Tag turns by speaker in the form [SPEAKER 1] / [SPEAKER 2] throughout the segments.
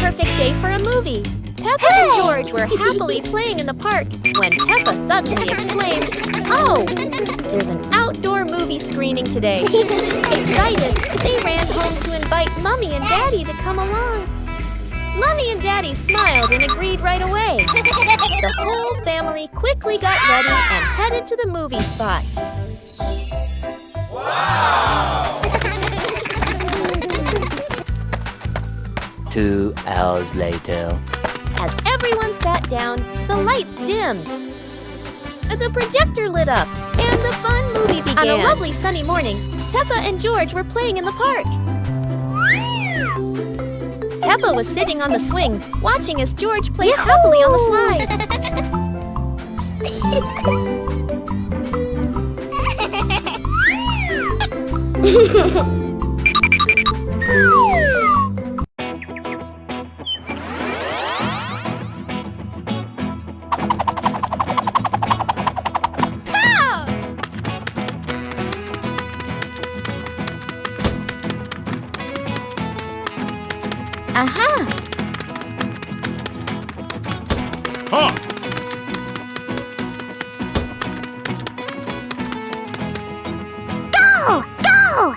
[SPEAKER 1] perfect day for a movie. Peppa and George were happily playing in the park when Peppa suddenly exclaimed, "Oh, there's an outdoor movie screening today." Excited, they ran home to invite Mommy and Daddy to come along. Mommy and Daddy smiled and agreed right away. The whole family quickly got ready and headed to the movie spot.
[SPEAKER 2] Wow!
[SPEAKER 3] 2 hours later.
[SPEAKER 1] As everyone sat down, the lights dimmed. The projector lit up, and the fun movie began. On a lovely sunny morning, Peppa and George were playing in the park. Peppa was sitting on the swing, watching as George played happily on the slide. Aha!
[SPEAKER 2] Huh!
[SPEAKER 1] Go! Go!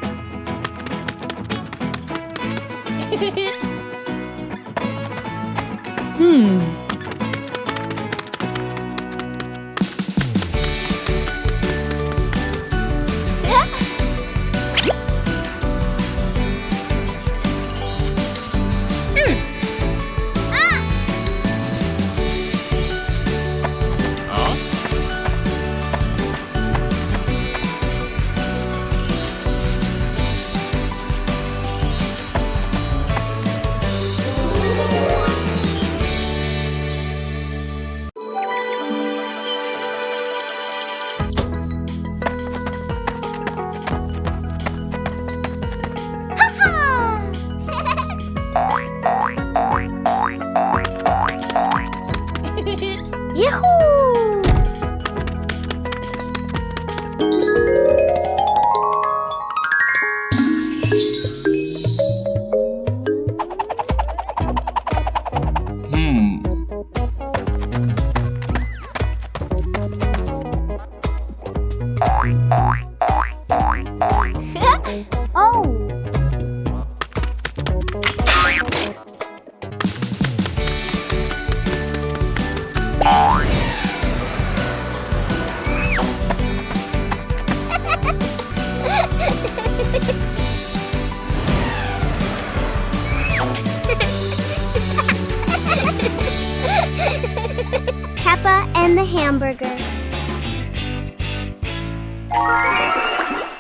[SPEAKER 4] Peppa and the hamburger.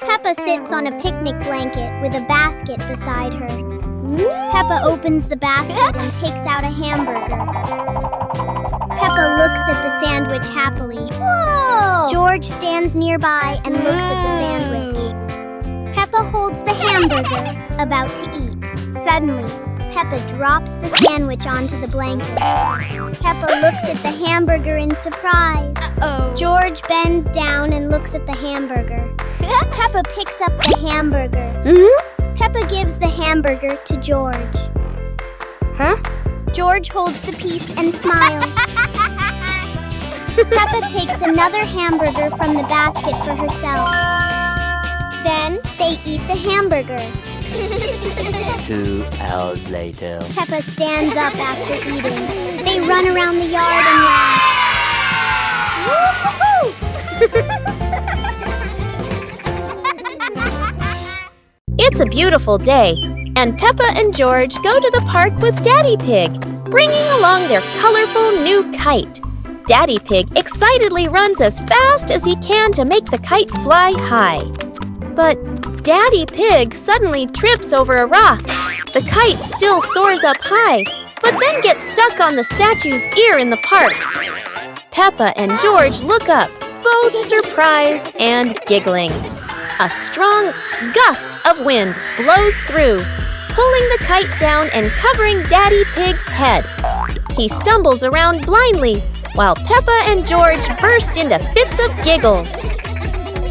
[SPEAKER 4] Peppa sits on a picnic blanket with a basket beside her. Peppa opens the basket and takes out a hamburger. Peppa looks at the sandwich happily. Whoa! George stands nearby and looks at the sandwich. Peppa holds the hamburger, about to eat. Suddenly, Peppa drops the sandwich onto the blanket. Peppa looks at the hamburger in surprise. George bends down and looks at the hamburger. Peppa picks up the hamburger. Peppa gives the hamburger to George. George holds the piece and smiles. Peppa takes another hamburger from the basket for herself. Then they eat the hamburger.
[SPEAKER 3] 2 hours later.
[SPEAKER 4] Peppa stands up after eating. They run around the yard and laugh.
[SPEAKER 1] It's a beautiful day, and Peppa and George go to the park with Daddy Pig, bringing along their colorful new kite. Daddy Pig excitedly runs as fast as he can to make the kite fly high. But Daddy Pig suddenly trips over a rock. The kite still soars up high, but then gets stuck on the statue's ear in the park. Peppa and George look up, both surprised and giggling. A strong gust of wind blows through, pulling the kite down and covering Daddy Pig's head. He stumbles around blindly, while Peppa and George burst into fits of giggles.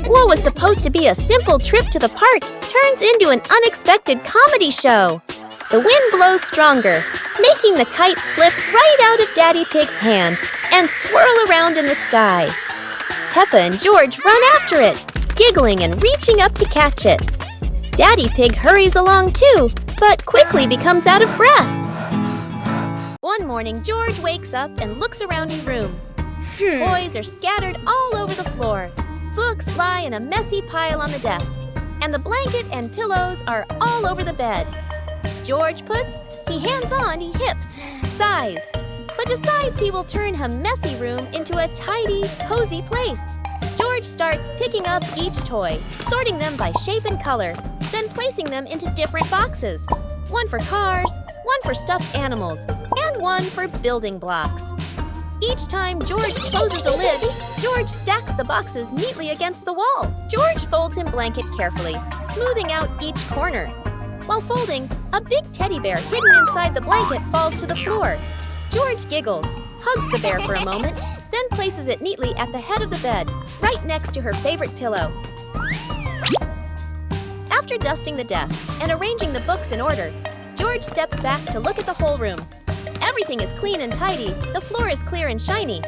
[SPEAKER 1] What was supposed to be a simple trip to the park turns into an unexpected comedy show. The wind blows stronger, making the kite slip right out of Daddy Pig's hand and swirl around in the sky. Peppa and George run after it, giggling and reaching up to catch it. Daddy Pig hurries along too, but quickly becomes out of breath. One morning, George wakes up and looks around his room. Toys are scattered all over the floor. Books lie in a messy pile on the desk, and the blanket and pillows are all over the bed. George puts, he hands on, he hips, sighs, but decides he will turn her messy room into a tidy, cozy place. George starts picking up each toy, sorting them by shape and color, then placing them into different boxes. One for cars, one for stuffed animals, and one for building blocks. Each time George closes a lid, George stacks the boxes neatly against the wall. George folds his blanket carefully, smoothing out each corner. While folding, a big teddy bear hidden inside the blanket falls to the floor. George giggles, hugs the bear for a moment, then places it neatly at the head of the bed, right next to her favorite pillow. After dusting the desk and arranging the books in order, George steps back to look at the whole room. Everything is clean and tidy, the floor is clear and shiny.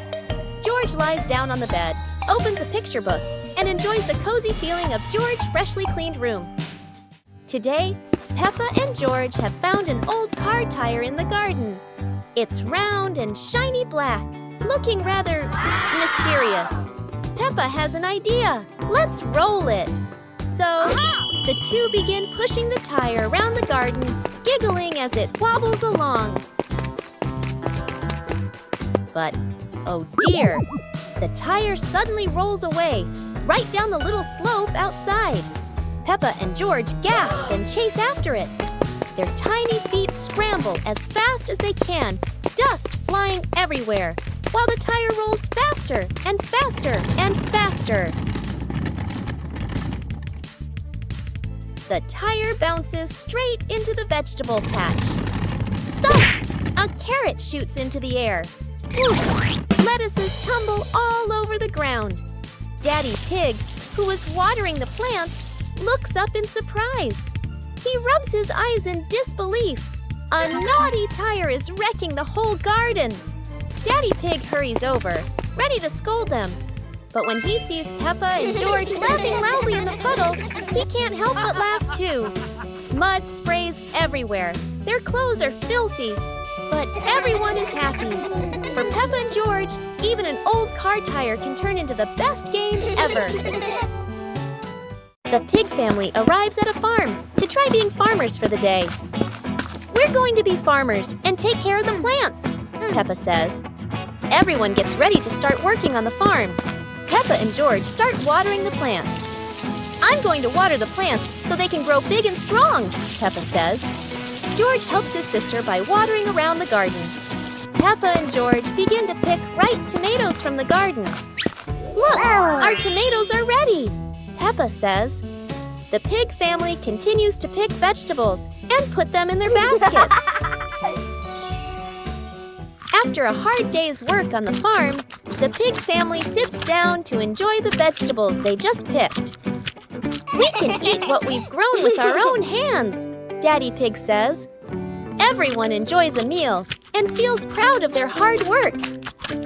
[SPEAKER 1] George lies down on the bed, opens a picture book, and enjoys the cozy feeling of George's freshly cleaned room. Today, Peppa and George have found an old car tire in the garden. It's round and shiny black, looking rather mysterious. Peppa has an idea. Let's roll it. So, the two begin pushing the tire around the garden, giggling as it wobbles along. But, oh dear, the tire suddenly rolls away, right down the little slope outside. Peppa and George gasp and chase after it. Their tiny feet scramble as fast as they can, dust flying everywhere, while the tire rolls faster and faster and faster. The tire bounces straight into the vegetable patch. Thump! A carrot shoots into the air. Whoosh! Lettuces tumble all over the ground. Daddy Pig, who was watering the plants, looks up in surprise. He rubs his eyes in disbelief. A naughty tire is wrecking the whole garden. Daddy Pig hurries over, ready to scold them. But when he sees Peppa and George laughing loudly in the puddle, he can't help but laugh too. Mud sprays everywhere. Their clothes are filthy. But everyone is happy. For Peppa and George, even an old car tire can turn into the best game ever. The pig family arrives at a farm to try being farmers for the day. We're going to be farmers and take care of the plants, Peppa says. Everyone gets ready to start working on the farm. Peppa and George start watering the plants. I'm going to water the plants so they can grow big and strong, Peppa says. George helps his sister by watering around the garden. Peppa and George begin to pick ripe tomatoes from the garden. Look, our tomatoes are ready, Peppa says. The pig family continues to pick vegetables and put them in their baskets. After a hard day's work on the farm, the pig family sits down to enjoy the vegetables they just picked. We can eat what we've grown with our own hands, Daddy Pig says. Everyone enjoys a meal and feels proud of their hard work.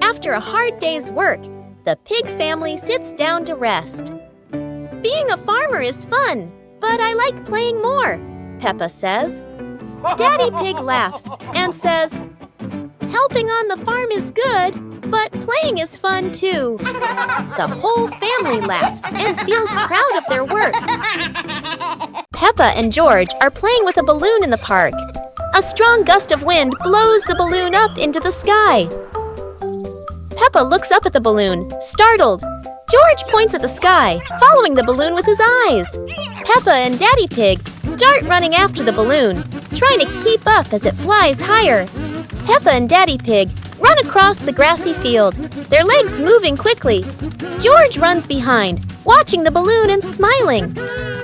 [SPEAKER 1] After a hard day's work, the pig family sits down to rest. Being a farmer is fun, but I like playing more, Peppa says. Daddy Pig laughs and says, helping on the farm is good, but playing is fun too. The whole family laughs and feels proud of their work. Peppa and George are playing with a balloon in the park. A strong gust of wind blows the balloon up into the sky. Peppa looks up at the balloon, startled. George points at the sky, following the balloon with his eyes. Peppa and Daddy Pig start running after the balloon, trying to keep up as it flies higher. Peppa and Daddy Pig run across the grassy field, their legs moving quickly. George runs behind, watching the balloon and smiling.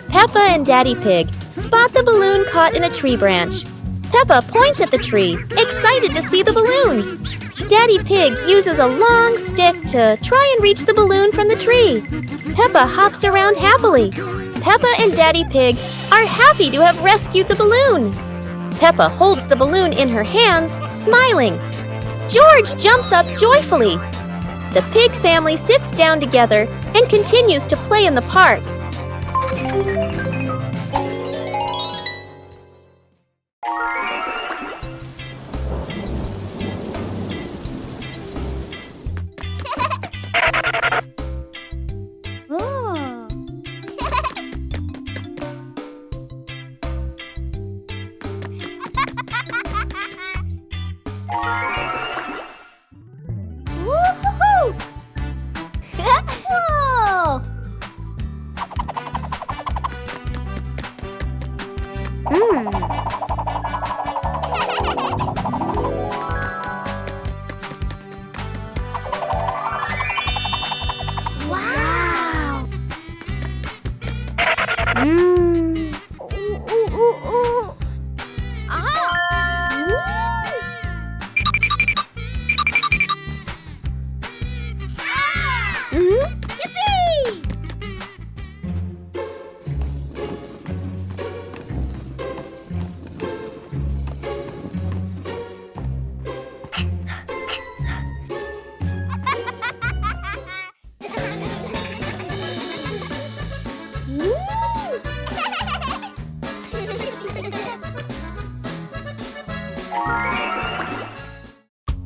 [SPEAKER 1] Peppa and Daddy Pig spot the balloon caught in a tree branch. Peppa points at the tree, excited to see the balloon. Daddy Pig uses a long stick to try and reach the balloon from the tree. Peppa hops around happily. Peppa and Daddy Pig are happy to have rescued the balloon. Peppa holds the balloon in her hands, smiling. George jumps up joyfully. The pig family sits down together and continues to play in the park.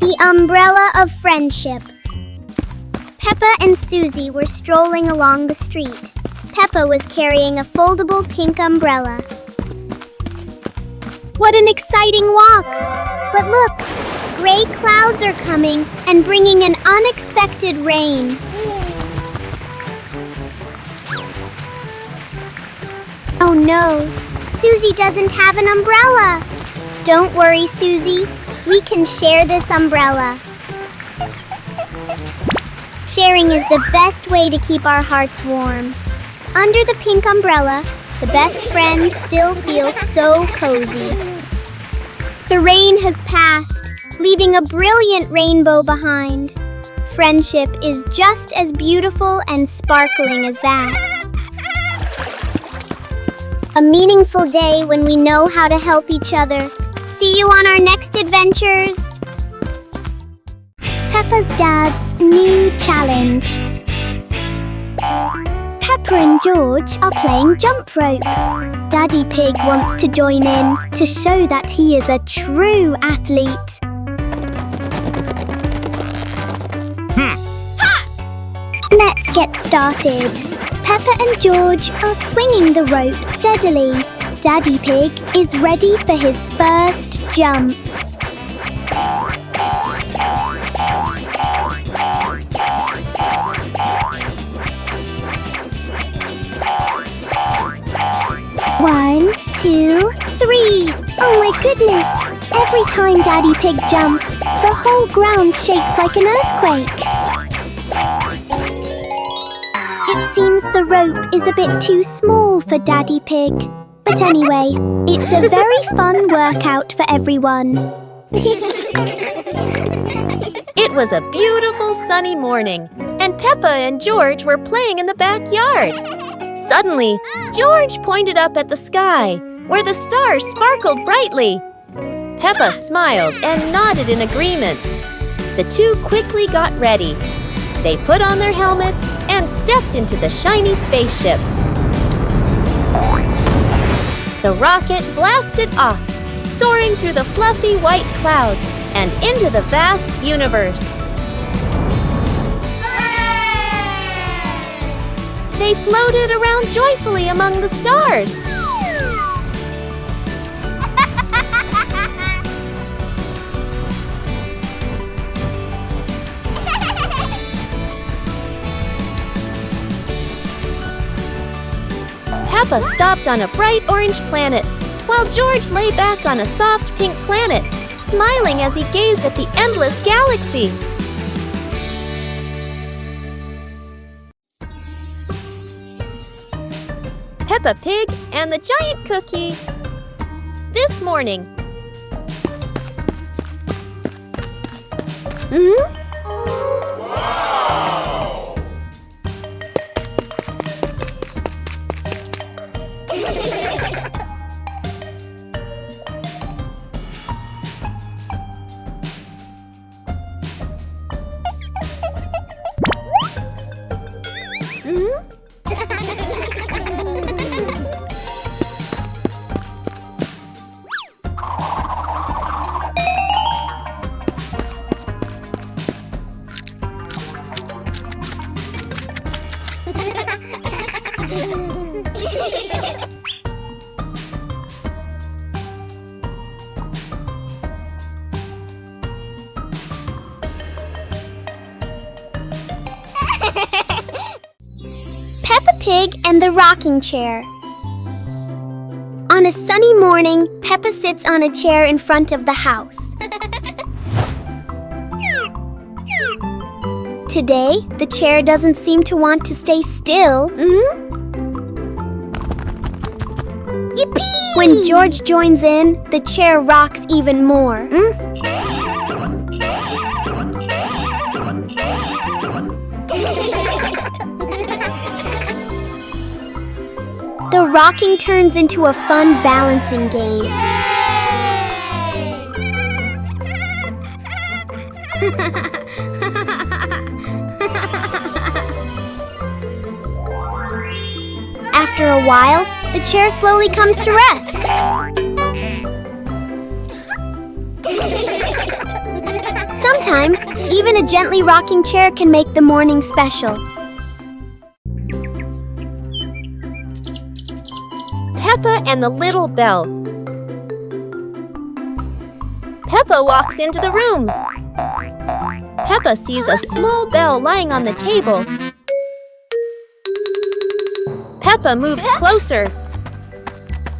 [SPEAKER 4] The umbrella of friendship. Peppa and Susie were strolling along the street. Peppa was carrying a foldable pink umbrella. What an exciting walk! But look, gray clouds are coming and bringing an unexpected rain. Oh no, Susie doesn't have an umbrella. Don't worry, Susie. We can share this umbrella. Sharing is the best way to keep our hearts warm. Under the pink umbrella, the best friends still feel so cozy. The rain has passed, leaving a brilliant rainbow behind. Friendship is just as beautiful and sparkling as that. A meaningful day when we know how to help each other. See you on our next adventures! Peppa's dad's new challenge. Peppa and George are playing jump rope. Daddy Pig wants to join in to show that he is a true athlete. Let's get started. Peppa and George are swinging the rope steadily. Daddy Pig is ready for his first jump. One, two, three. Oh my goodness! Every time Daddy Pig jumps, the whole ground shakes like an earthquake. It seems the rope is a bit too small for Daddy Pig. But anyway, it's a very fun workout for everyone.
[SPEAKER 1] It was a beautiful sunny morning, and Peppa and George were playing in the backyard. Suddenly, George pointed up at the sky, where the stars sparkled brightly. Peppa smiled and nodded in agreement. The two quickly got ready. They put on their helmets and stepped into the shiny spaceship. The rocket blasted off, soaring through the fluffy white clouds and into the vast universe. They floated around joyfully among the stars. Peppa stopped on a bright orange planet, while George lay back on a soft pink planet, smiling as he gazed at the endless galaxy. Peppa Pig and the Giant Cookie. This morning.
[SPEAKER 4] and the rocking chair. On a sunny morning, Peppa sits on a chair in front of the house. Today, the chair doesn't seem to want to stay still. Yippee! When George joins in, the chair rocks even more. The rocking turns into a fun balancing game. After a while, the chair slowly comes to rest. Sometimes, even a gently rocking chair can make the morning special.
[SPEAKER 1] Peppa and the Little Bell. Peppa walks into the room. Peppa sees a small bell lying on the table. Peppa moves closer.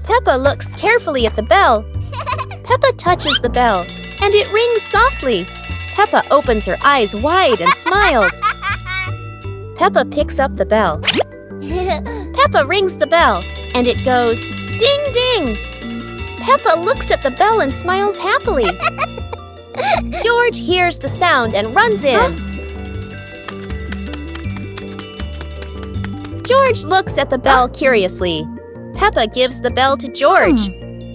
[SPEAKER 1] Peppa looks carefully at the bell. Peppa touches the bell, and it rings softly. Peppa opens her eyes wide and smiles. Peppa picks up the bell. Peppa rings the bell, and it goes ding ding. Peppa looks at the bell and smiles happily. George hears the sound and runs in. George looks at the bell curiously. Peppa gives the bell to George.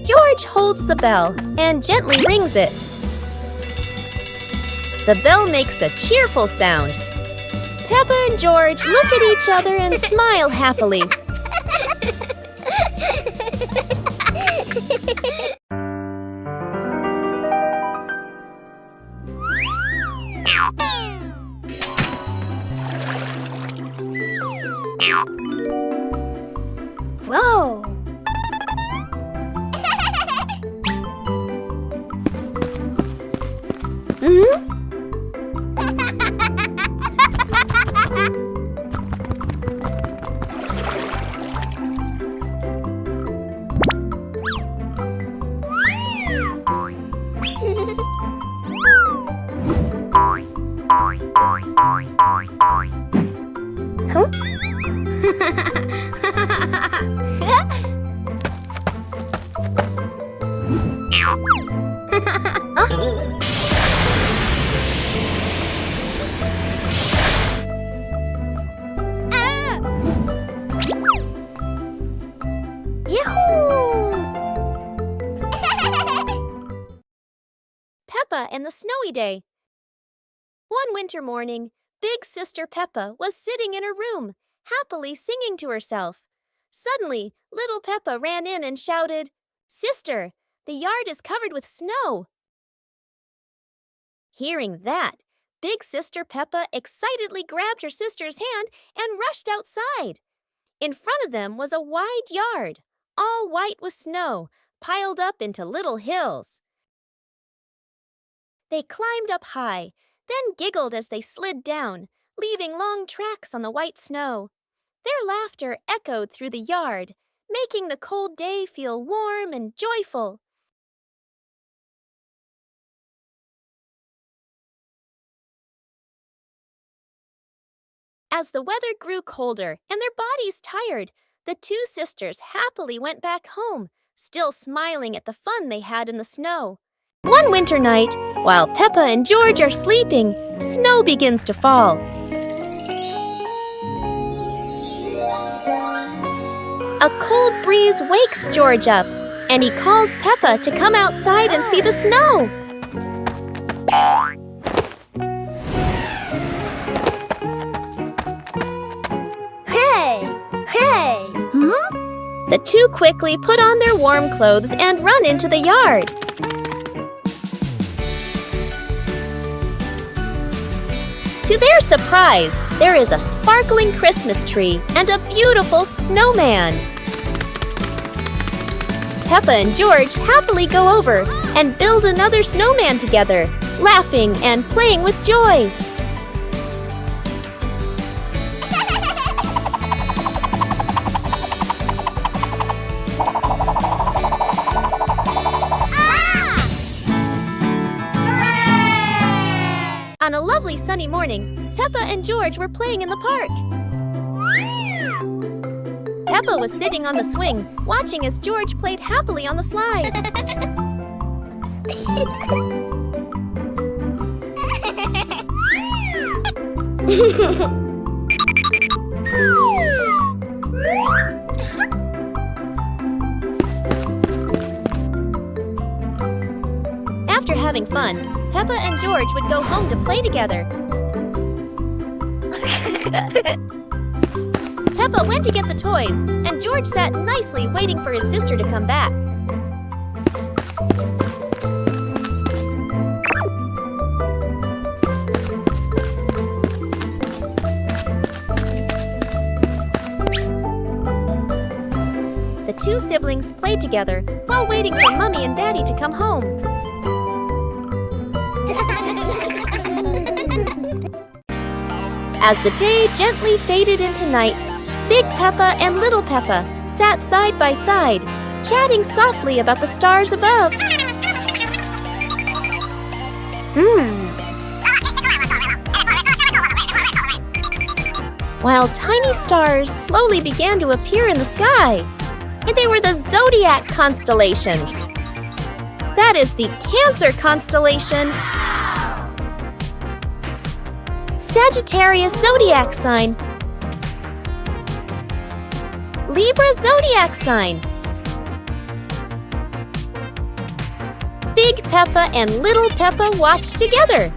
[SPEAKER 1] George holds the bell and gently rings it. The bell makes a cheerful sound. Peppa and George look at each other and smile happily.
[SPEAKER 4] Whoa!
[SPEAKER 1] Peppa and the Snowy Day. One winter morning, Big Sister Peppa was sitting in her room, happily singing to herself. Suddenly, little Peppa ran in and shouted, "Sister, the yard is covered with snow." Hearing that, Big Sister Peppa excitedly grabbed her sister's hand and rushed outside. In front of them was a wide yard, all white with snow, piled up into little hills. They climbed up high, then giggled as they slid down, leaving long tracks on the white snow. Their laughter echoed through the yard, making the cold day feel warm and joyful. As the weather grew colder and their bodies tired, the two sisters happily went back home, still smiling at the fun they had in the snow. One winter night, while Peppa and George are sleeping, snow begins to fall. A cold breeze wakes George up, and he calls Peppa to come outside and see the snow.
[SPEAKER 4] Hey!
[SPEAKER 1] The two quickly put on their warm clothes and run into the yard. To their surprise, there is a sparkling Christmas tree and a beautiful snowman. Peppa and George happily go over and build another snowman together, laughing and playing with joy. lovely sunny morning, Peppa and George were playing in the park. Peppa was sitting on the swing, watching as George played happily on the slide. After having fun, Peppa and George would go home to play together. Peppa went to get the toys, and George sat nicely waiting for his sister to come back. The two siblings played together while waiting for Mommy and Daddy to come home. As the day gently faded into night, Big Peppa and Little Peppa sat side by side, chatting softly about the stars above. While tiny stars slowly began to appear in the sky, and they were the zodiac constellations. That is the Cancer constellation, Sagittarius zodiac sign, Libra zodiac sign. Big Peppa and Little Peppa watched together.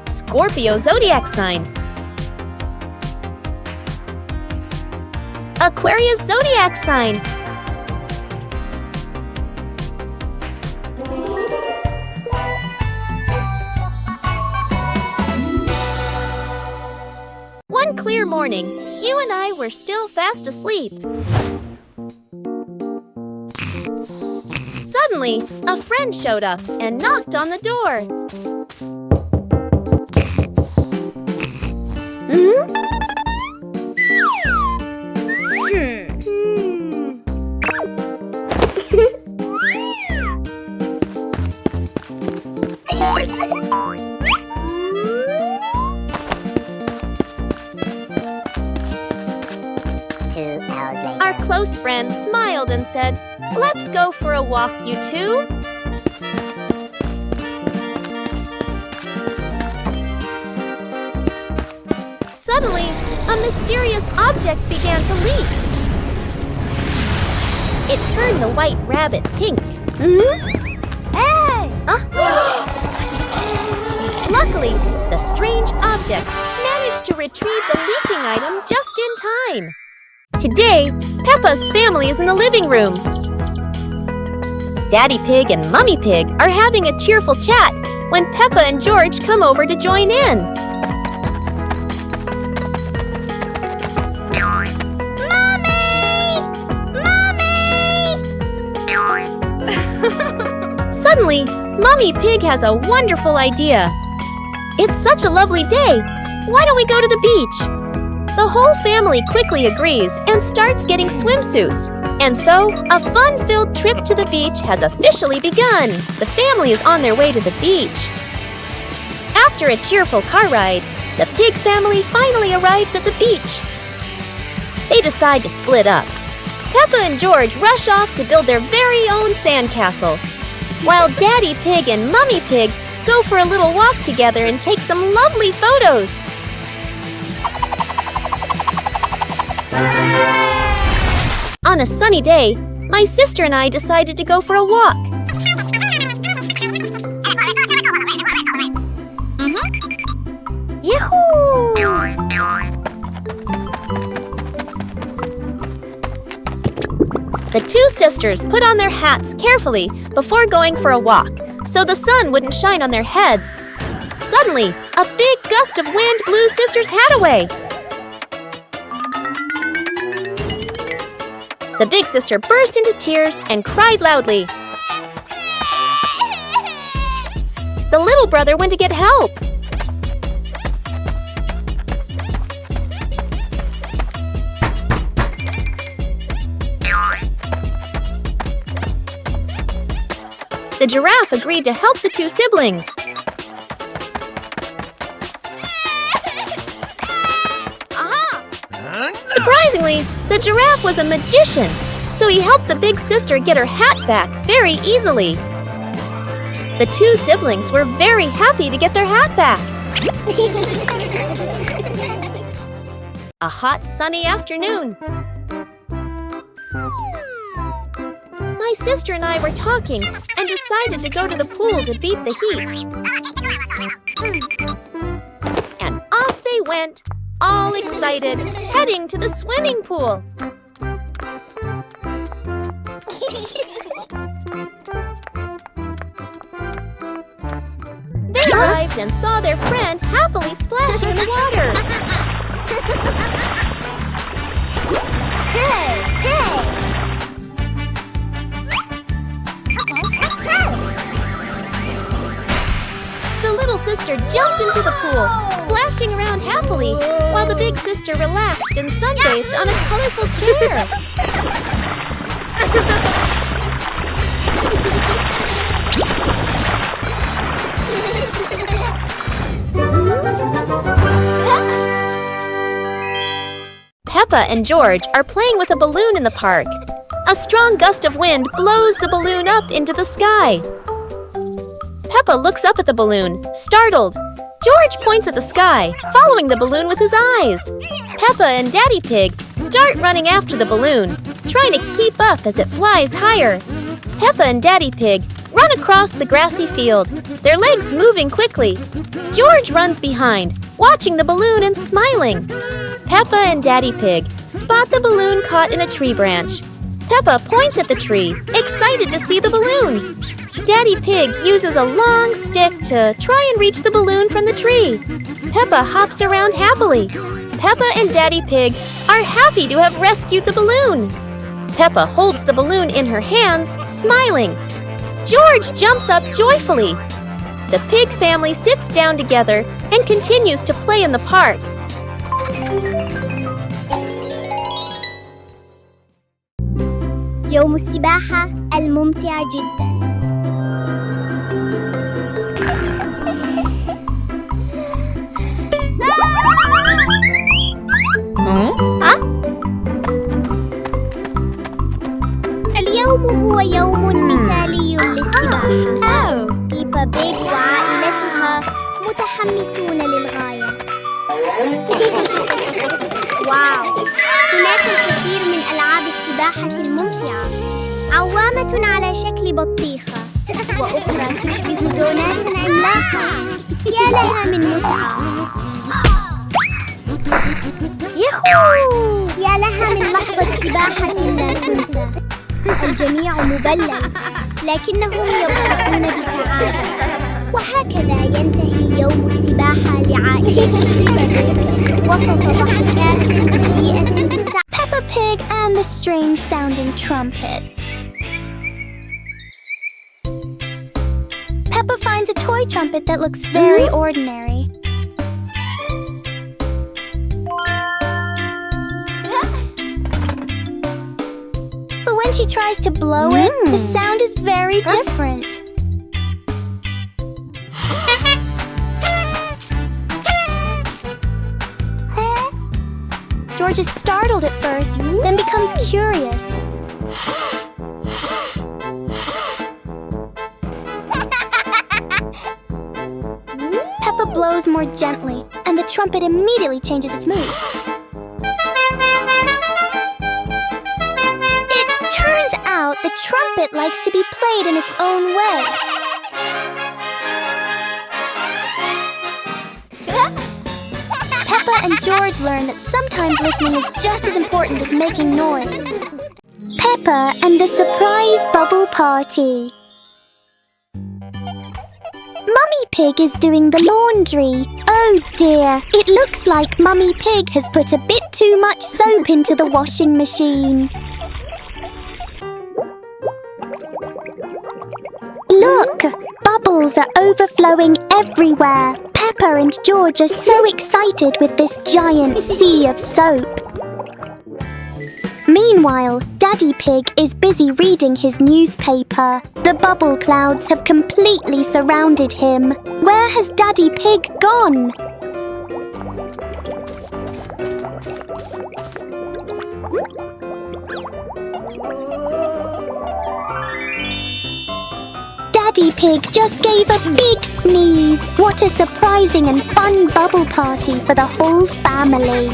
[SPEAKER 1] Scorpio zodiac sign, Aquarius zodiac sign, One clear morning, you and I were still fast asleep. Suddenly, a friend showed up and knocked on the door. Our close friend smiled and said, "Let's go for a walk, you two." Suddenly, a mysterious object began to leak. It turned the white rabbit pink. Hey! Luckily, the strange object managed to retrieve the leaking item just in time. Today, Peppa's family is in the living room. Daddy Pig and Mummy Pig are having a cheerful chat when Peppa and George come over to join in. Suddenly, Mummy Pig has a wonderful idea. It's such a lovely day. Why don't we go to the beach? The whole family quickly agrees and starts getting swimsuits. And so, a fun-filled trip to the beach has officially begun. The family is on their way to the beach. After a cheerful car ride, the Pig family finally arrives at the beach. They decide to split up. Peppa and George rush off to build their very own sandcastle, while Daddy Pig and Mummy Pig go for a little walk together and take some lovely photos. On a sunny day, my sister and I decided to go for a walk. Yahoo! The two sisters put on their hats carefully before going for a walk, so the sun wouldn't shine on their heads. Suddenly, a big gust of wind blew Sister's hat away. The big sister burst into tears and cried loudly. The little brother went to get help. The giraffe agreed to help the two siblings. Surprisingly, the giraffe was a magician, so he helped the big sister get her hat back very easily. The two siblings were very happy to get their hat back. A hot, sunny afternoon. My sister and I were talking and decided to go to the pool to beat the heat. And off they went, all excited, heading to the swimming pool. They arrived and saw their friend happily splashing in the water.
[SPEAKER 4] Hey!
[SPEAKER 1] The little sister jumped into the pool, splashing around happily, while the big sister relaxed and sunbathed on a colorful chair. Peppa and George are playing with a balloon in the park. A strong gust of wind blows the balloon up into the sky. Peppa looks up at the balloon, startled. George points at the sky, following the balloon with his eyes. Peppa and Daddy Pig start running after the balloon, trying to keep up as it flies higher. Peppa and Daddy Pig run across the grassy field, their legs moving quickly. George runs behind, watching the balloon and smiling. Peppa and Daddy Pig spot the balloon caught in a tree branch. Peppa points at the tree, excited to see the balloon. Daddy Pig uses a long stick to try and reach the balloon from the tree. Peppa hops around happily. Peppa and Daddy Pig are happy to have rescued the balloon. Peppa holds the balloon in her hands, smiling. George jumps up joyfully. The pig family sits down together and continues to play in the park.
[SPEAKER 4] يوم السباحة الممتع جدا. اليوم هو يوم مثالي للسباحة. بيبا بيج وعائلتها متحمسون للغاية. واو! هناك الكثير من ألعاب السباحة الممتعة. عوامة على شكل بطيخة، وأخرى تشبه دونات عملاقة. يا لها من متعة! ياهو! يا لها من لحظة سباحة لا تنسى. الجميع مبلل، لكنهم يضحكون بسعادة. وهكذا ينتهي يوم السباحة لعائلة وسط ضحكات مليئة بالسعادة. Peppa Pig and the strange sounding trumpet. Peppa finds a toy trumpet that looks very ordinary. But when she tries to blow it, the sound is very different. George is startled at first, then becomes curious. Peppa blows more gently, and the trumpet immediately changes its mood. It turns out the trumpet likes to be played in its own way. Peppa and George learn that sometimes listening is just as important as making noise. Peppa and the surprise bubble party. Mummy Pig is doing the laundry. Oh dear, it looks like Mummy Pig has put a bit too much soap into the washing machine. Look, bubbles are overflowing everywhere. Peppa and George are so excited with this giant sea of soap. Meanwhile, Daddy Pig is busy reading his newspaper. The bubble clouds have completely surrounded him. Where has Daddy Pig gone? Daddy Pig just gave a big sneeze. What a surprising and fun bubble party for the whole family.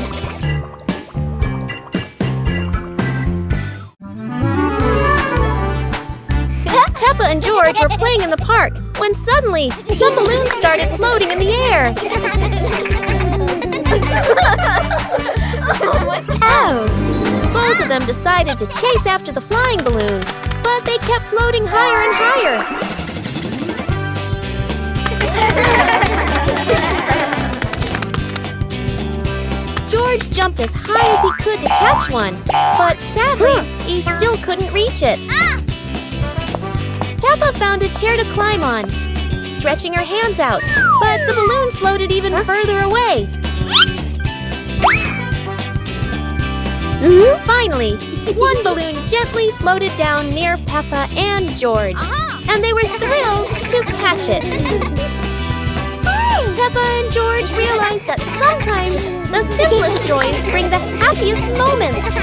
[SPEAKER 1] Peppa and George were playing in the park when suddenly some balloons started floating in the air.
[SPEAKER 4] Oh!
[SPEAKER 1] Both of them decided to chase after the flying balloons, but they kept floating higher and higher. George jumped as high as he could to catch one, but sadly, he still couldn't reach it. Peppa found a chair to climb on, stretching her hands out, but the balloon floated even further away. Finally, one balloon gently floated down near Peppa and George, and they were thrilled to catch it. Peppa and George realized that sometimes the simplest joys bring the happiest moments.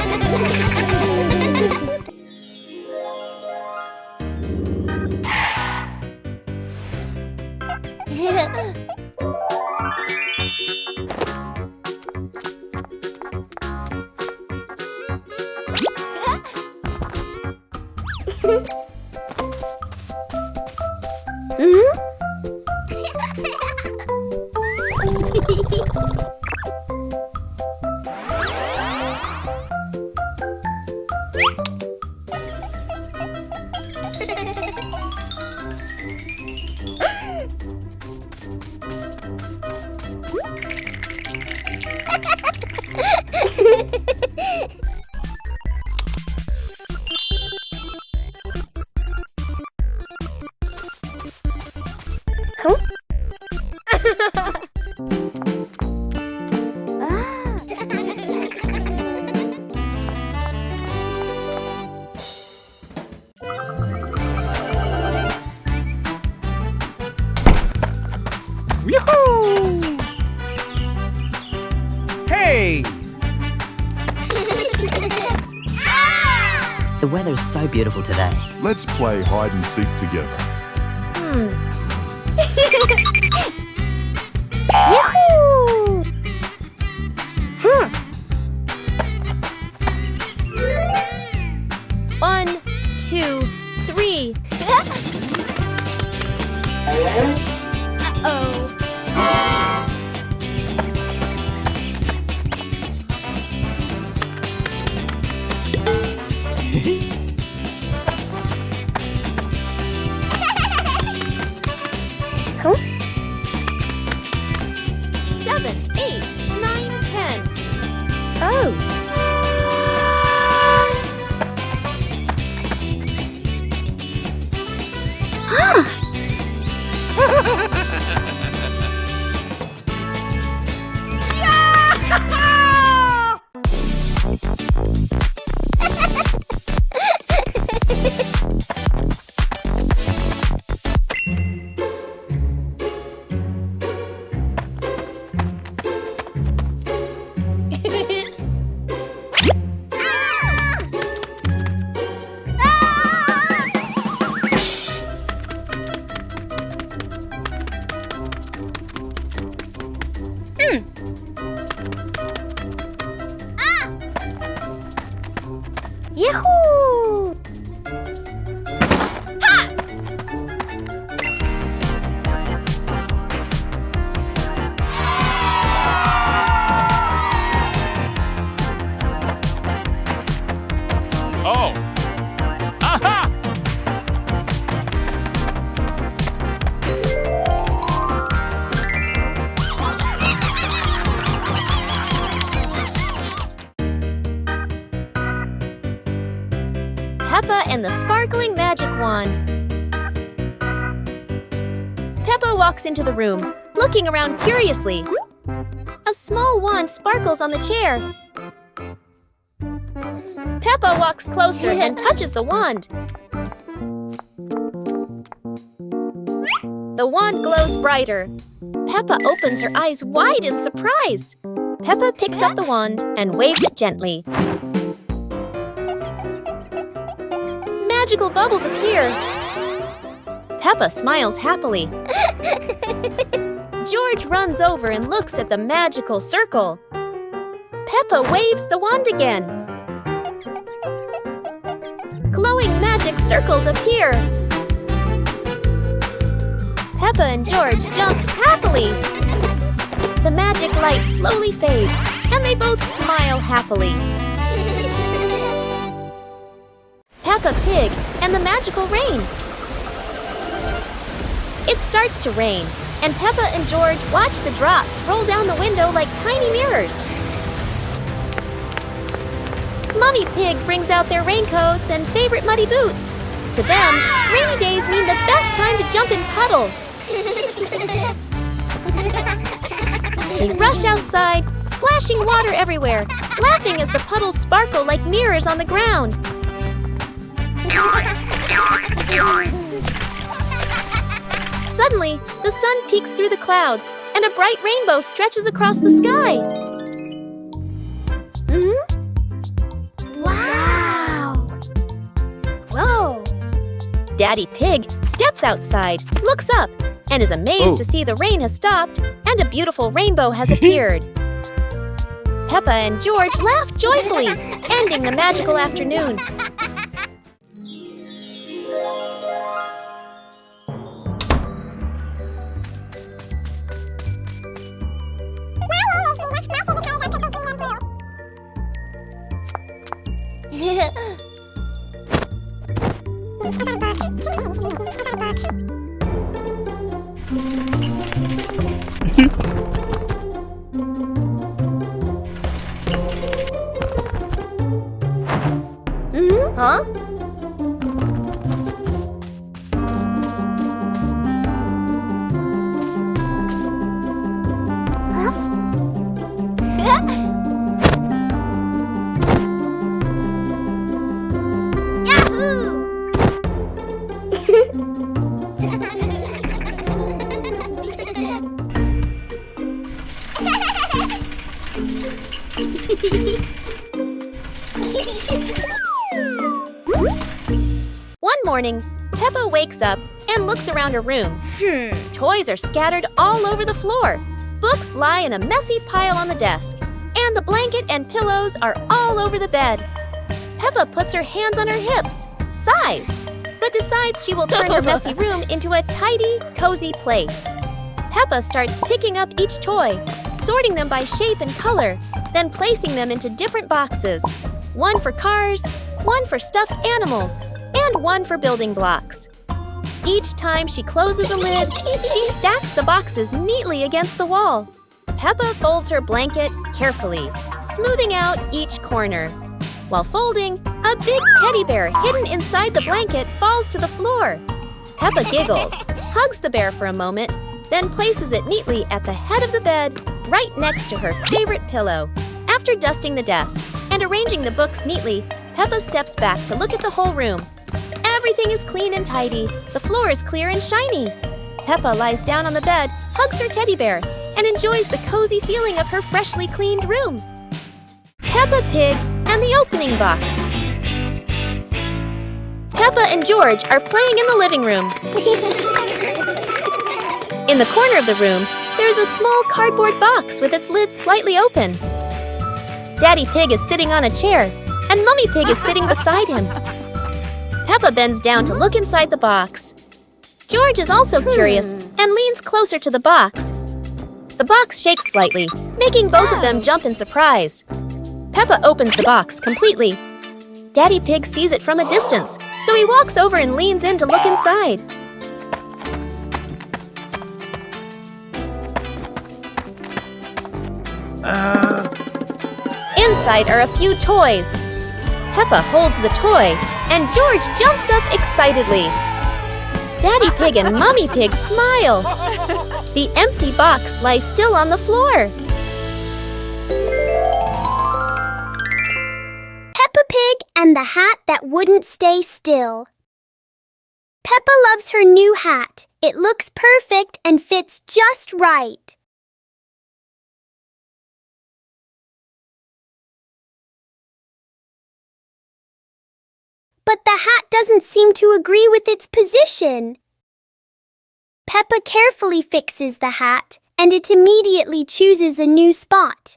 [SPEAKER 2] Yoo-hoo! Hey!
[SPEAKER 3] The weather's so beautiful today.
[SPEAKER 5] Let's play hide and seek together.
[SPEAKER 4] Yahoo!
[SPEAKER 1] 1, 2, 3.
[SPEAKER 4] Uh-oh. Huh?
[SPEAKER 1] 7, 8, 9, 10.
[SPEAKER 4] Oh. Yahoo!
[SPEAKER 2] Oh! Aha!
[SPEAKER 1] Peppa and the Sparkling Magic Wand. Peppa walks into the room, looking around curiously. A small wand sparkles on the chair. Peppa walks closer and touches the wand. The wand glows brighter. Peppa opens her eyes wide in surprise. Peppa picks up the wand and waves it gently. Magical bubbles appear. Peppa smiles happily. George runs over and looks at the magical circle. Peppa waves the wand again. Glowing magic circles appear. Peppa and George jump happily. The magic light slowly fades, and they both smile happily. Peppa Pig and the magical rain. It starts to rain, and Peppa and George watch the drops roll down the window like tiny mirrors. Mummy Pig brings out their raincoats and favorite muddy boots. To them, rainy days mean the best time to jump in puddles. They rush outside, splashing water everywhere, laughing as the puddles sparkle like mirrors on the ground. Suddenly, the sun peeks through the clouds, and a bright rainbow stretches across the sky.
[SPEAKER 4] Wow! Whoa!
[SPEAKER 1] Daddy Pig steps outside, looks up, and is amazed to see the rain has stopped and a beautiful rainbow has appeared. Peppa and George laugh joyfully, ending the magical afternoon.
[SPEAKER 4] Huh?
[SPEAKER 1] One morning, Peppa wakes up and looks around her room. Toys are scattered all over the floor. Books lie in a messy pile on the desk. And the blanket and pillows are all over the bed. Peppa puts her hands on her hips, sighs, but decides she will turn her messy room into a tidy, cozy place. Peppa starts picking up each toy, sorting them by shape and color, then placing them into different boxes. One for cars, one for stuffed animals, and one for building blocks. Each time she closes a lid, she stacks the boxes neatly against the wall. Peppa folds her blanket carefully, smoothing out each corner. While folding, a big teddy bear hidden inside the blanket falls to the floor. Peppa giggles, hugs the bear for a moment, then places it neatly at the head of the bed, right next to her favorite pillow. After dusting the desk and arranging the books neatly, Peppa steps back to look at the whole room. Everything is clean and tidy. The floor is clear and shiny. Peppa lies down on the bed, hugs her teddy bear, and enjoys the cozy feeling of her freshly cleaned room. Peppa Pig and the opening box. Peppa and George are playing in the living room. In the corner of the room, there is a small cardboard box with its lid slightly open. Daddy Pig is sitting on a chair, and Mummy Pig is sitting beside him. Peppa bends down to look inside the box. George is also curious and leans closer to the box. The box shakes slightly, making both of them jump in surprise. Peppa opens the box completely. Daddy Pig sees it from a distance, so he walks over and leans in to look inside. Inside are a few toys. Peppa holds the toy, and George jumps up excitedly. Daddy Pig and Mummy Pig smile. The empty box lies still on the floor.
[SPEAKER 4] Peppa Pig and the hat that wouldn't stay still. Peppa loves her new hat. It looks perfect and fits just right. But the hat doesn't seem to agree with its position. Peppa carefully fixes the hat, and it immediately chooses a new spot.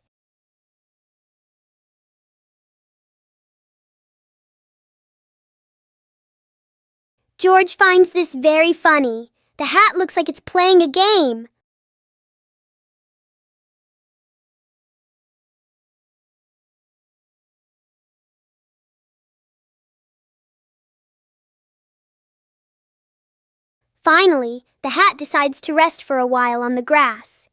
[SPEAKER 4] George finds this very funny. The hat looks like it's playing a game. Finally, the hat decides to rest for a while on the grass.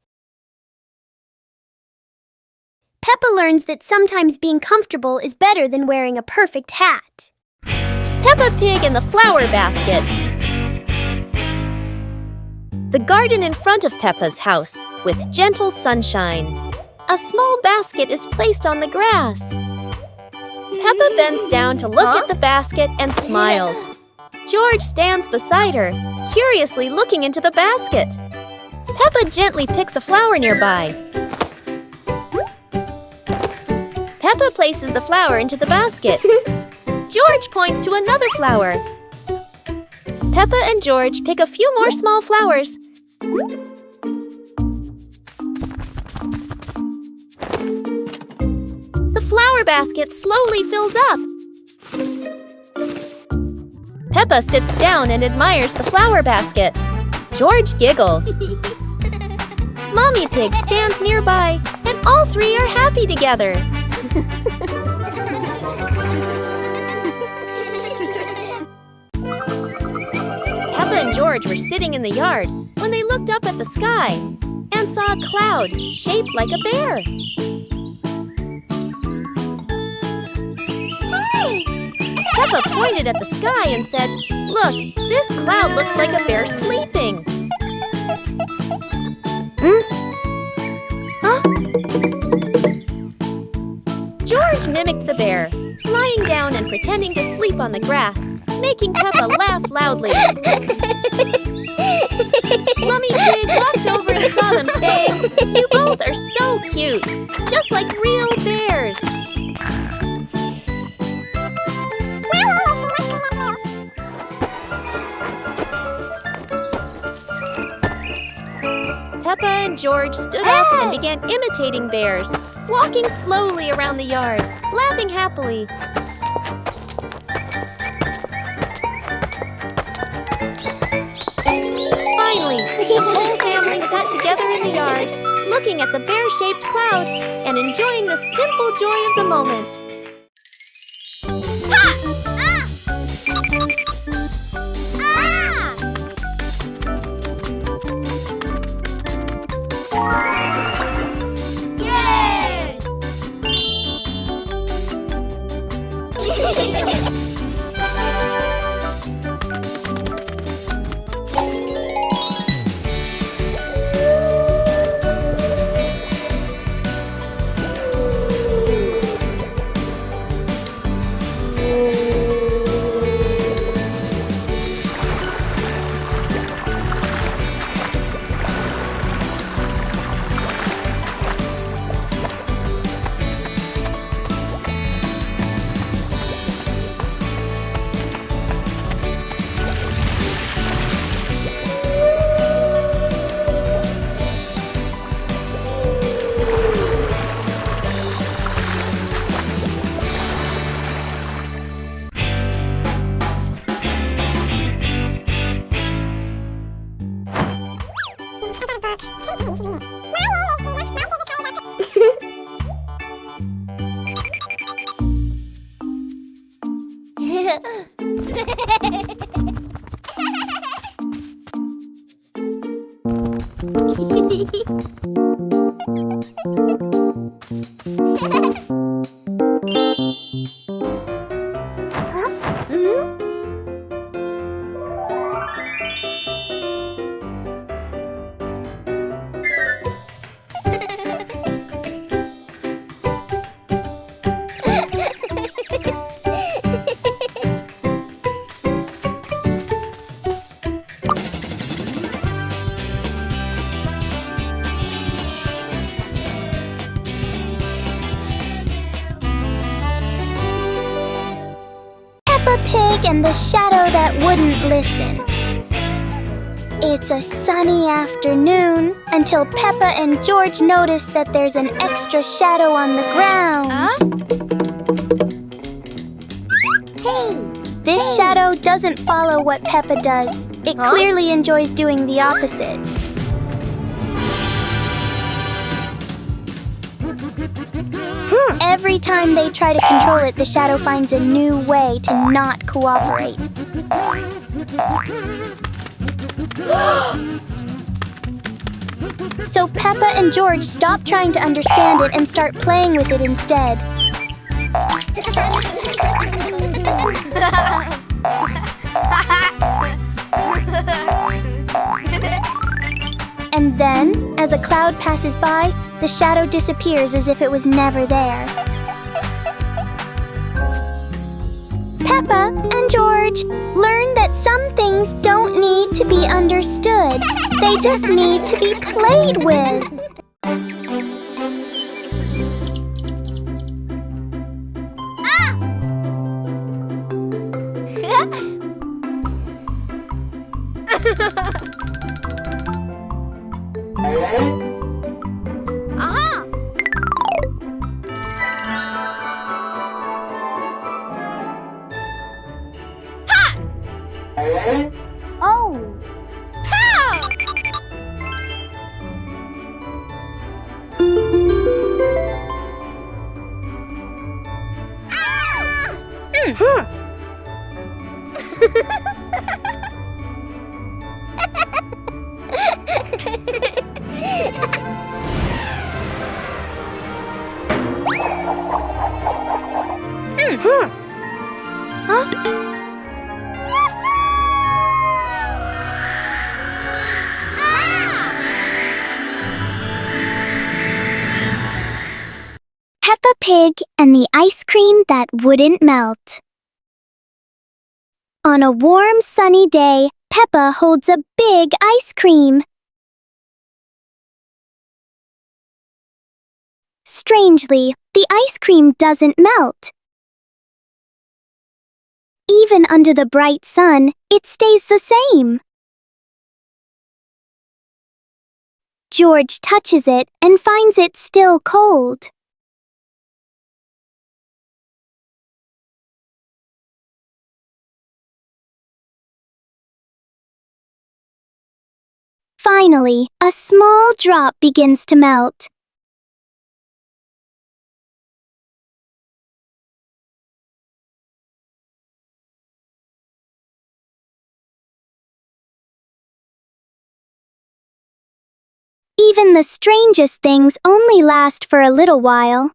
[SPEAKER 4] Peppa learns that sometimes being comfortable is better than wearing a perfect hat.
[SPEAKER 1] Peppa Pig in the flower basket. The garden in front of Peppa's house, with gentle sunshine. A small basket is placed on the grass. Peppa bends down to look at the basket and smiles. George stands beside her, curiously looking into the basket. Peppa gently picks a flower nearby. Peppa places the flower into the basket. George points to another flower. Peppa and George pick a few more small flowers. The flower basket slowly fills up. Peppa sits down and admires the flower basket. George giggles. Mommy Pig stands nearby, and all three are happy together. Peppa and George were sitting in the yard when they looked up at the sky and saw a cloud shaped like a bear. Peppa pointed at the sky and said, "Look, this cloud looks like a bear sleeping." Huh? George mimicked the bear, lying down and pretending to sleep on the grass, making Peppa laugh loudly. Mummy Pig walked over and saw them, saying, "You both are so cute, just like real bears." Peppa and George stood up and began imitating bears, walking slowly around the yard, laughing happily. Finally, the whole family sat together in the yard, looking at the bear-shaped cloud and enjoying the simple joy of the moment.
[SPEAKER 4] Pig and the shadow that wouldn't listen. It's a sunny afternoon until Peppa and George notice that there's an extra shadow on the ground. This shadow doesn't follow what Peppa does. It clearly enjoys doing the opposite. Every time they try to control it, the shadow finds a new way to not cooperate. So Peppa and George stop trying to understand it and start playing with it instead. And then, as a cloud passes by, the shadow disappears as if it was never there. Peppa and George learn that some things don't need to be understood. They just need to be played with. Peppa Pig and the ice cream that wouldn't melt. On a warm, sunny day, Peppa holds a big ice cream. Strangely, the ice cream doesn't melt. Even under the bright sun, it stays the same. George touches it and finds it still cold. Finally, a small drop begins to melt. Even the strangest things only last for a little while.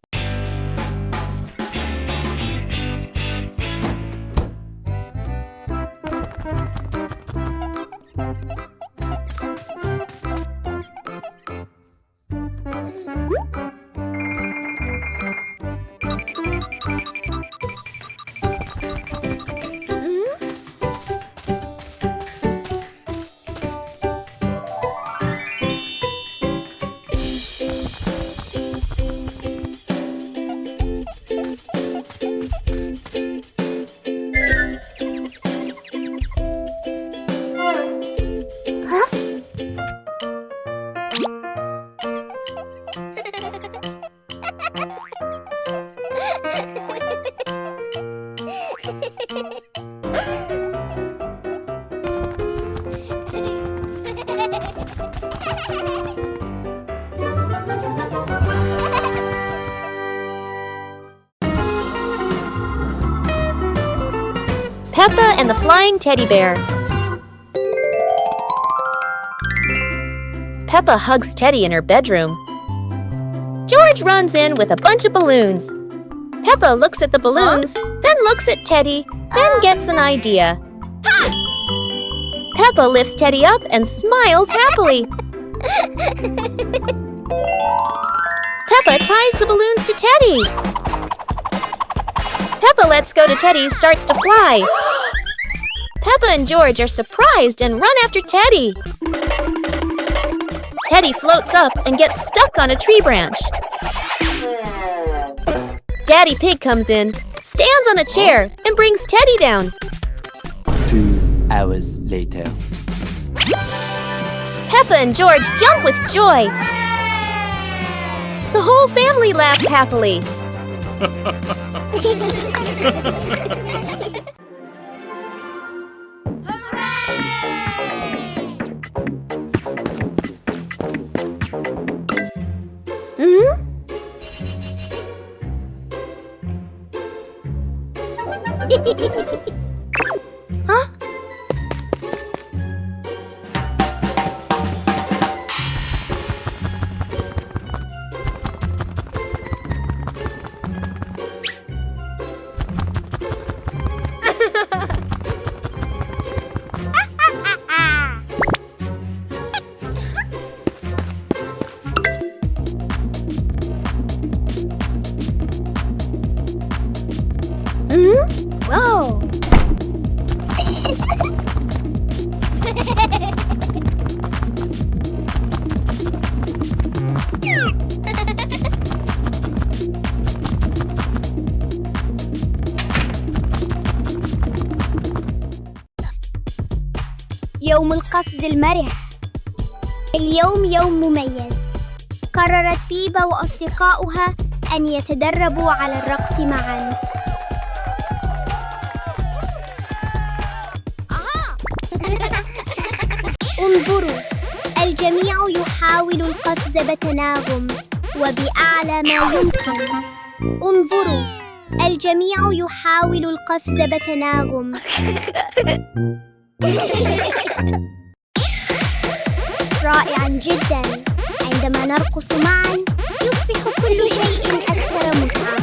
[SPEAKER 1] Peppa and the Flying Teddy Bear. Peppa hugs Teddy in her bedroom. George runs in with a bunch of balloons. Peppa looks at the balloons, then looks at Teddy, then gets an idea. Peppa lifts Teddy up and smiles happily. Peppa ties the balloons to Teddy. Peppa lets go to Teddy, starts to fly. Peppa and George are surprised and run after Teddy. Teddy floats up and gets stuck on a tree branch. Daddy Pig comes in, stands on a chair, and brings Teddy down.
[SPEAKER 3] 2 hours later.
[SPEAKER 1] Peppa and George jump with joy. The whole family laughs happily. Huh?
[SPEAKER 4] Whoa! يوم القفز المرح. اليوم يوم مميز. قررت بيبا وأصدقاؤها أن يتدربوا على الرقص معاً. انظروا، الجميع يحاول القفز بتناغم وبأعلى ما يمكن. انظروا، الجميع يحاول القفز بتناغم. رائعاً جداً. عندما نرقص معاً يصبح كل شيء أكثر متعة.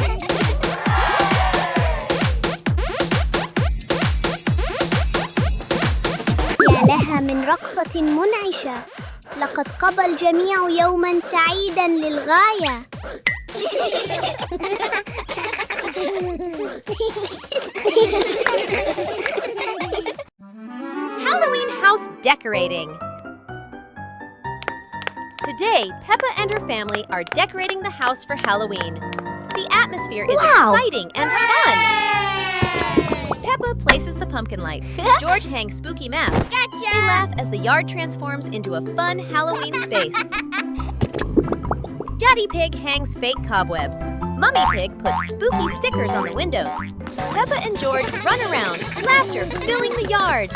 [SPEAKER 4] يا لها من رقصة منعشة. لقد قضى الجميع يوماً سعيداً للغاية.
[SPEAKER 1] Halloween house decorating. Today, Peppa and her family are decorating the house for Halloween. The atmosphere is exciting and fun. Peppa places the pumpkin lights. George hangs spooky masks. Gotcha! They laugh as the yard transforms into a fun Halloween space. Daddy Pig hangs fake cobwebs. Mummy Pig puts spooky stickers on the windows. Peppa and George run around, laughter filling the yard.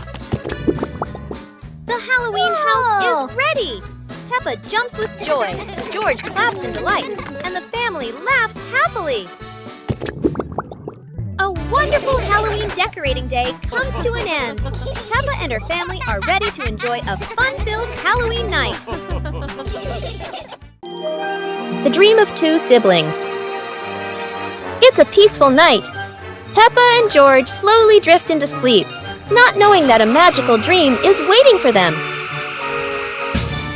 [SPEAKER 1] The Halloween house is ready! Peppa jumps with joy, George claps in delight, and the family laughs happily. A wonderful Halloween decorating day comes to an end. Peppa and her family are ready to enjoy a fun-filled Halloween night. The Dream of Two Siblings. It's a peaceful night. Peppa and George slowly drift into sleep, not knowing that a magical dream is waiting for them.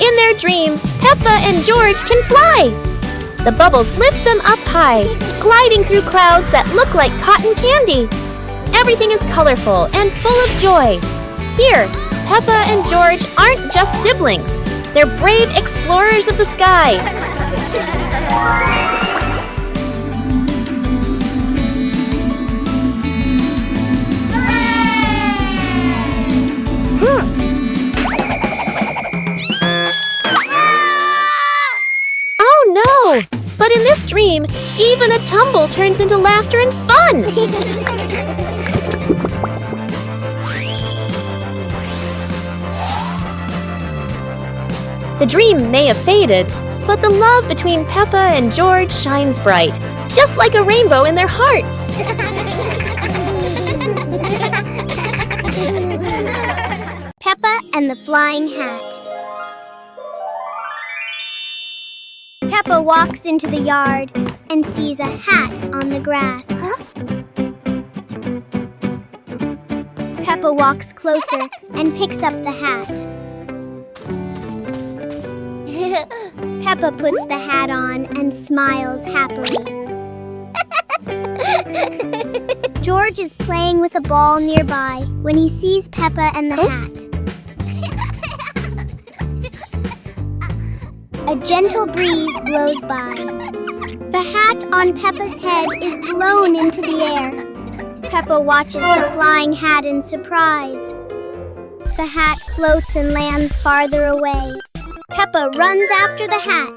[SPEAKER 1] In their dream, Peppa and George can fly. The bubbles lift them up high, gliding through clouds that look like cotton candy. Everything is colorful and full of joy. Here, Peppa and George aren't just siblings. They're brave explorers of the sky. Oh no! But in this dream, even a tumble turns into laughter and fun! The dream may have faded, but the love between Peppa and George shines bright, just like a rainbow in their hearts.
[SPEAKER 4] Peppa and the Flying Hat. Peppa walks into the yard and sees a hat on the grass. Peppa walks closer and picks up the hat. Peppa puts the hat on and smiles happily. George is playing with a ball nearby when he sees Peppa and the hat. A gentle breeze blows by. The hat on Peppa's head is blown into the air. Peppa watches the flying hat in surprise. The hat floats and lands farther away. Peppa runs after the hat.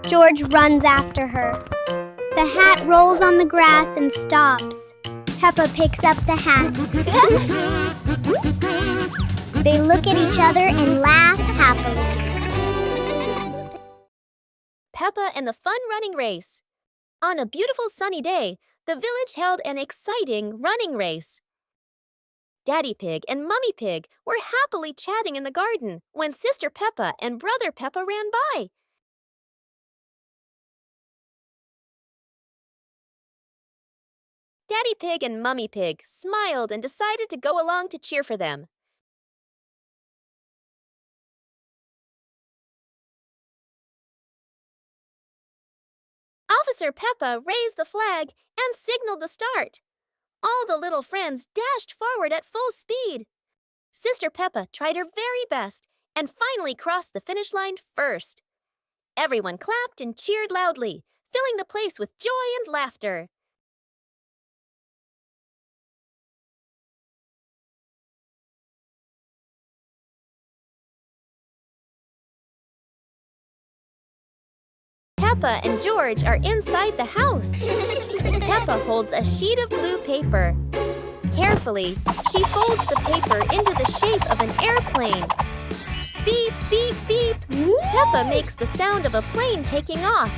[SPEAKER 4] George runs after her. The hat rolls on the grass and stops. Peppa picks up the hat. They look at each other and laugh happily.
[SPEAKER 1] Peppa and the fun running race. On a beautiful sunny day, the village held an exciting running race. Daddy Pig and Mummy Pig were happily chatting in the garden when Sister Peppa and Brother Peppa ran by. Daddy Pig and Mummy Pig smiled and decided to go along to cheer for them. Officer Peppa raised the flag and signaled the start. All the little friends dashed forward at full speed. Sister Peppa tried her very best and finally crossed the finish line first. Everyone clapped and cheered loudly, filling the place with joy and laughter. Peppa and George are inside the house. Peppa holds a sheet of blue paper. Carefully, she folds the paper into the shape of an airplane. Beep, beep, beep. Peppa makes the sound of a plane taking off.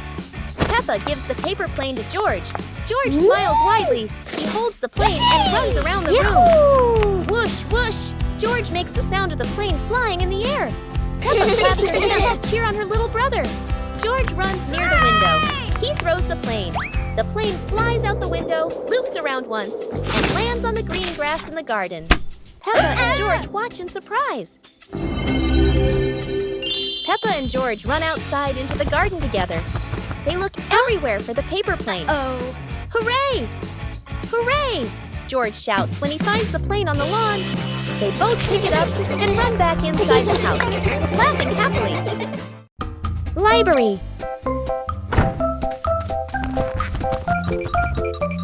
[SPEAKER 1] Peppa gives the paper plane to George. George smiles widely. He holds the plane and runs around the room. Whoosh, whoosh. George makes the sound of the plane flying in the air. Peppa claps her hands to cheer on her little brother. George runs near the window. He throws the plane. The plane flies out the window, loops around once, and lands on the green grass in the garden. Peppa and George watch in surprise. Peppa and George run outside into the garden together. They look everywhere for the paper plane. Hooray! Hooray! George shouts when he finds the plane on the lawn. They both pick it up and run back inside the house, laughing happily. Library.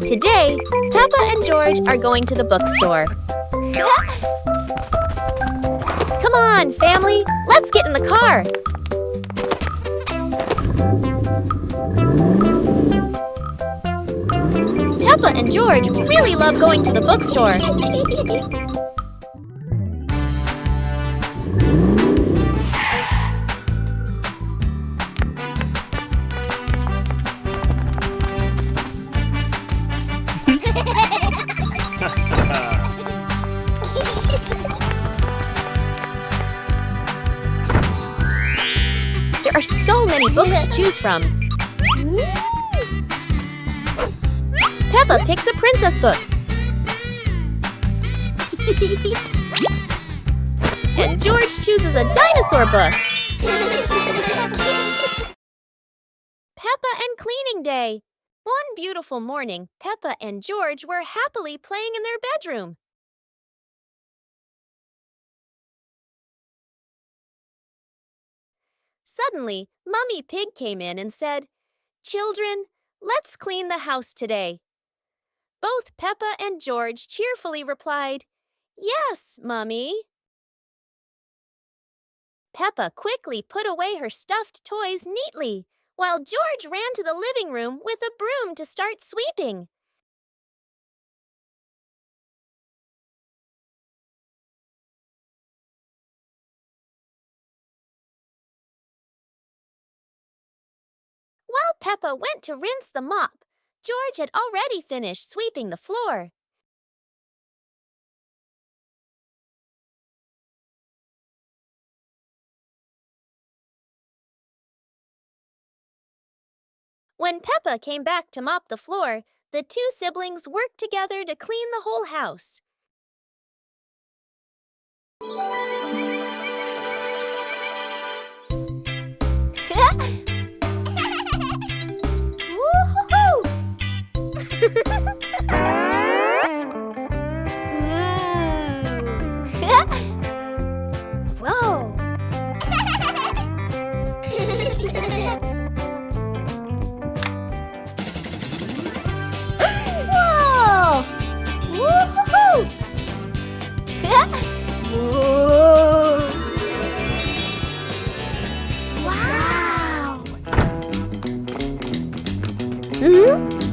[SPEAKER 1] Today, Peppa and George are going to the bookstore. Come on, family, let's get in the car. Peppa and George really love going to the bookstore. There are so many books to choose from. Peppa picks a princess book. And George chooses a dinosaur book. Peppa and cleaning day. One beautiful morning, Peppa and George were happily playing in their bedroom. Suddenly, Mummy Pig came in and said, "Children, let's clean the house today." Both Peppa and George cheerfully replied, "Yes, Mummy." Peppa quickly put away her stuffed toys neatly, while George ran to the living room with a broom to start sweeping. While Peppa went to rinse the mop, George had already finished sweeping the floor. When Peppa came back to mop the floor, the two siblings worked together to clean the whole house. Whoa!
[SPEAKER 4] Hmm?